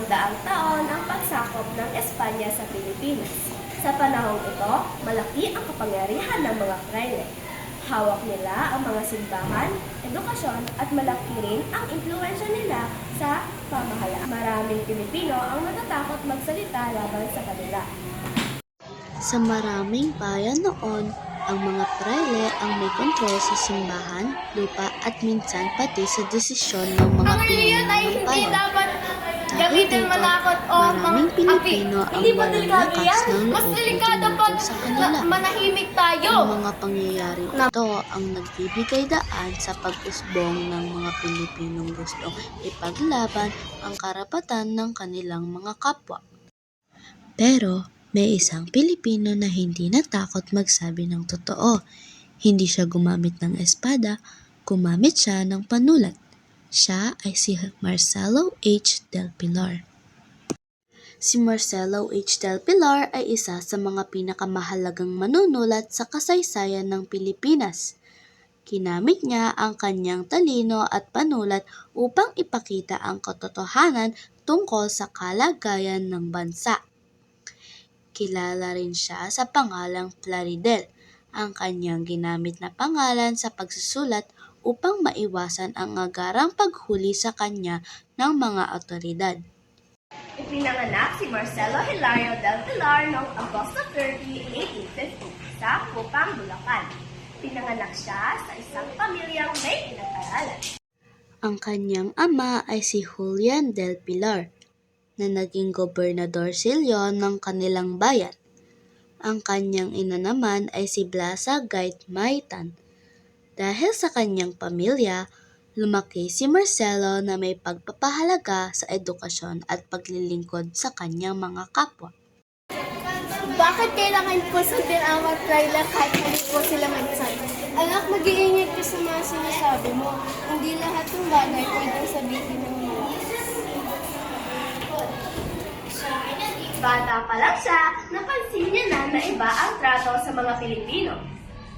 taon ang pagsakop ng Espanya sa Pilipinas. Sa panahong ito, malaki ang kapangyarihan ng mga Fraile. Hawak nila ang mga simbahan, edukasyon at malaki rin ang impluwensya nila sa pamahalaan. Maraming Pilipino ang natatakot magsalita laban sa kanila. Sa maraming bayan noon, ang mga praile ang may kontrol sa simbahan, lupa at minsan pati sa desisyon ng mga pinuno ng bayan. Dahil dito, maraming Pilipino ang walang lakas ng loob na tumutol sa kanila. Ang mga pangyayari ito ang nagbibigay daan sa pag-usbong ng mga Pilipinong gustong ipaglaban ang karapatan ng kanilang mga kapwa. Pero may isang Pilipino na hindi natakot magsabi ng totoo. Hindi siya gumamit ng espada, gumamit siya ng panulat. Siya ay si Marcelo H. Del Pilar. Si Marcelo H. Del Pilar ay isa sa mga pinakamahalagang manunulat sa kasaysayan ng Pilipinas. Ginamit niya ang kanyang talino at panulat upang ipakita ang katotohanan tungkol sa kalagayan ng bansa. Kilala rin siya sa pangalang Plaridel, ang kanyang ginamit na pangalan sa pagsusulat upang maiwasan ang agarang paghuli sa kanya ng mga otoridad. Ipinanganak si Marcelo Hilario Del Pilar noong Agosto 30, 1850 sa Kupang, Bulacan. Pinanganak siya sa isang pamilyang may pinag-aralan. Ang kanyang ama ay si Julian Del Pilar, na naging gobernadorcillo ng kanilang bayan. Ang kanyang ina naman ay si Blasa Gait Maitan. Dahil sa kanyang pamilya, lumaki si Marcelo na may pagpapahalaga sa edukasyon at paglilingkod sa kanyang mga kapwa. Bakit kailangan po sundin ang mga praile kahit hindi po sila magsabi? Anak, mag-iingat ka sa mga sinasabi mo. Hindi lahat ng bagay pwedeng sabihin ng mga. Bata pa lang siya, napansin niya na iba ang trato sa mga Pilipino.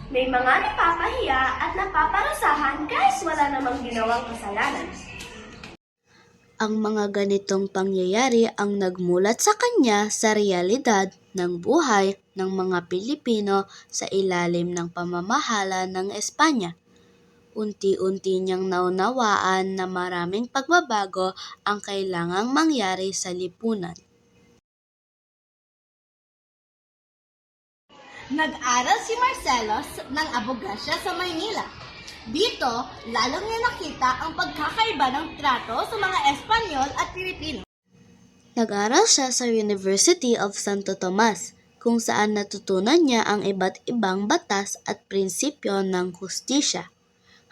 May mga napapahiya at napaparusahan kahit wala namang ginawang kasalanan. Ang mga ganitong pangyayari ang nagmulat sa kanya sa realidad ng buhay ng mga Pilipino sa ilalim ng pamamahala ng Espanya. Unti-unti niyang naunawaan na maraming pagbabago ang kailangang mangyari sa lipunan. Nag-aral si Marcelo ng abogasya sa Maynila. Dito, lalong niya nakita ang pagkakaiba ng trato sa mga Espanyol at Pilipino. Nag-aral siya sa University of Santo Tomas, kung saan natutunan niya ang iba't ibang batas at prinsipyo ng hustisya.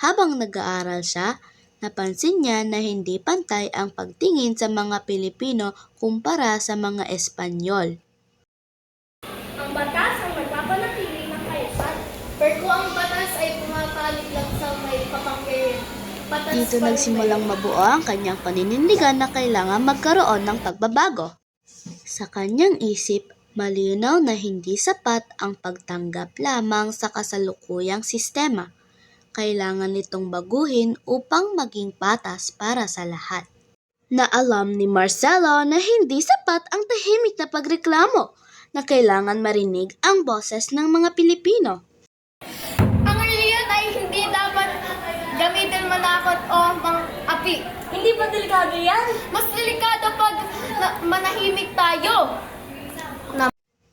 Habang nag-aaral siya, napansin niya na hindi pantay ang pagtingin sa mga Pilipino kumpara sa mga Espanyol. Ang batas ang nagpapanatili ng kaayusan. Pero kung ang batas ay pumapalik lang sa may kapangyarihan, Dito nagsimulang mabuo ang kanyang paninindigan na kailangan magkaroon ng pagbabago. Sa kanyang isip, malinaw na hindi sapat ang pagtanggap lamang sa kasalukuyang sistema. Kailangan nitong baguhin upang maging patas para sa lahat. Na alam ni Marcelo na hindi sapat ang tahimik na pagreklamo, na kailangan marinig ang boses ng mga Pilipino. ang reliyon ay hindi dapat gamitin manakot o mang-api. Hindi ba delikado yan? Mas delikado pag manahimik tayo.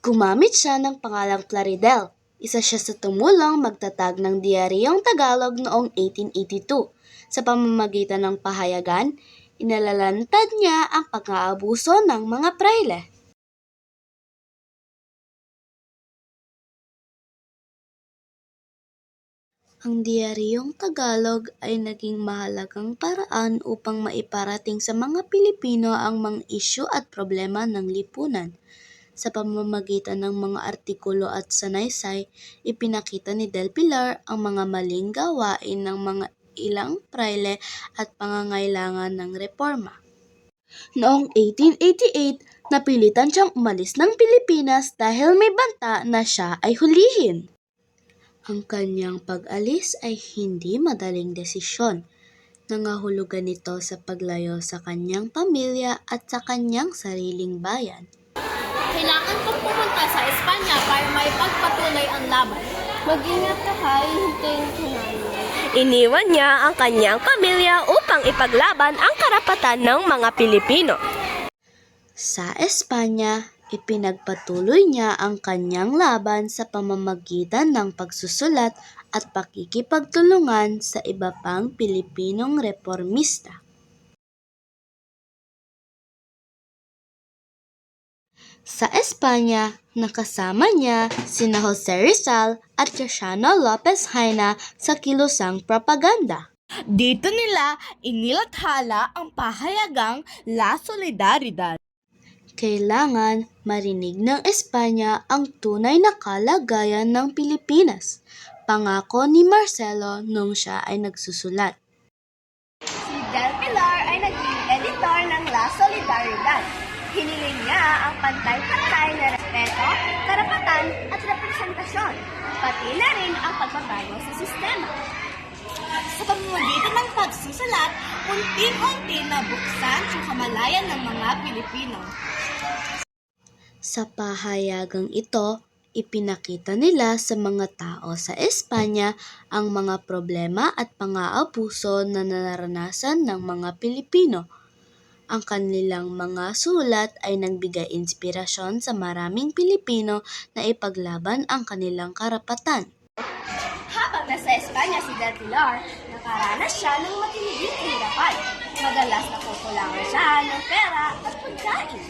Gumamit siya ng pangalang Plaridel. Isa siya sa tumulong magtatag ng Diaryong Tagalog noong 1882. Sa pamamagitan ng pahayagan, inalalantad niya ang pag-aabuso ng mga praile. Ang Diaryong Tagalog ay naging mahalagang paraan upang maiparating sa mga Pilipino ang mga isyu at problema ng lipunan. Sa pamamagitan ng mga artikulo at sanaysay, ipinakita ni Del Pilar ang mga maling gawain ng mga ilang praile at pangangailangan ng reforma. Noong 1888, napilitan siyang umalis ng Pilipinas dahil may banta na siya ay hulihin. Ang kanyang pag-alis ay hindi madaling desisyon. Nangahulugan ito sa paglayo sa kanyang pamilya at sa kanyang sariling bayan. Kailangan kong pumunta sa Espanya para may pagpatuloy ang laban. Mag-ingat ka ha, hintayin ko namin. Iniwan niya ang kanyang pamilya upang ipaglaban ang karapatan ng mga Pilipino. Sa Espanya, ipinagpatuloy niya ang kanyang laban sa pamamagitan ng pagsusulat at pakikipagtulungan sa iba pang Pilipinong reformista. Sa Espanya, nakasama niya sina Jose Rizal at Casiano Lopez Haina sa kilusang propaganda. Dito nila inilathala ang pahayagang La Solidaridad. Kailangan marinig ng Espanya ang tunay na kalagayan ng Pilipinas, pangako ni Marcelo nung siya ay nagsusulat. Si Del Pilar ay naging editor ng La Solidaridad. Hiniling niya ang pantay-pantay na respeto, karapatan at representasyon, pati na rin ang pagbabago sa sistema. Sa pamamagitan ng pagsusulat, unti-unti nabuksan ang kamalayan ng mga Pilipino. Sa pahayagang ito, ipinakita nila sa mga tao sa Espanya ang mga problema at pang-aabuso na naranasan ng mga Pilipino. Ang kanilang mga sulat ay nagbigay inspirasyon sa maraming Pilipino na ipaglaban ang kanilang karapatan. Habang nasa Espanya si Del Pilar, nakaranas siya ng matinding kahirapan. Madalas nakukulangan siya ng pera at pagkain.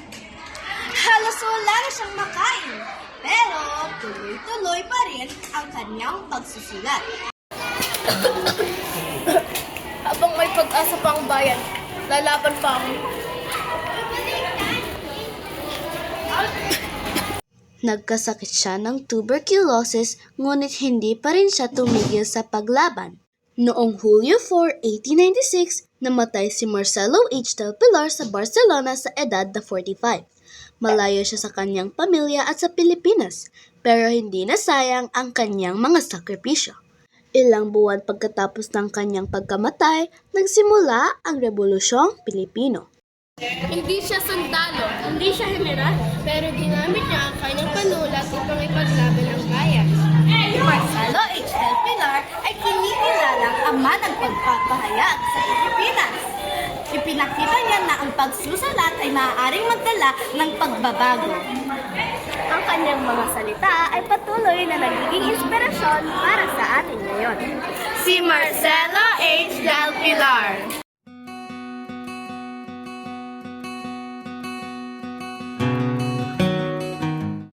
Halos wala na siyang makain, pero tuloy-tuloy pa rin ang kanyang pagsusulat. Habang may pag-asa pa ang bayan, lalaban pa ako. Nagkasakit siya ng tuberculosis ngunit hindi pa rin siya tumigil sa paglaban. Noong Hulyo 4, 1896, namatay si Marcelo H. Del Pilar sa Barcelona sa edad na 45. Malayo siya sa kanyang pamilya at sa Pilipinas, pero hindi nasayang ang kanyang mga sakripisyo. Ilang buwan pagkatapos ng kanyang pagkamatay, nagsimula ang Rebolusyong Pilipino. Hindi siya sundalo, hindi siya general, pero ginamit niya ang kanyang panulat upang ipaglaban ang bayan. Marcelo H. Del Pilar ay kinikilalang ama ng pagpapahayag sa Pilipinas. Ipinakita niya na ang pagsusulat ay maaaring magdala ng pagbabago. Ang kanyang mga salita ay patuloy na nagiging inspirasyon para sa atin ngayon. Si Marcelo H. Del Pilar.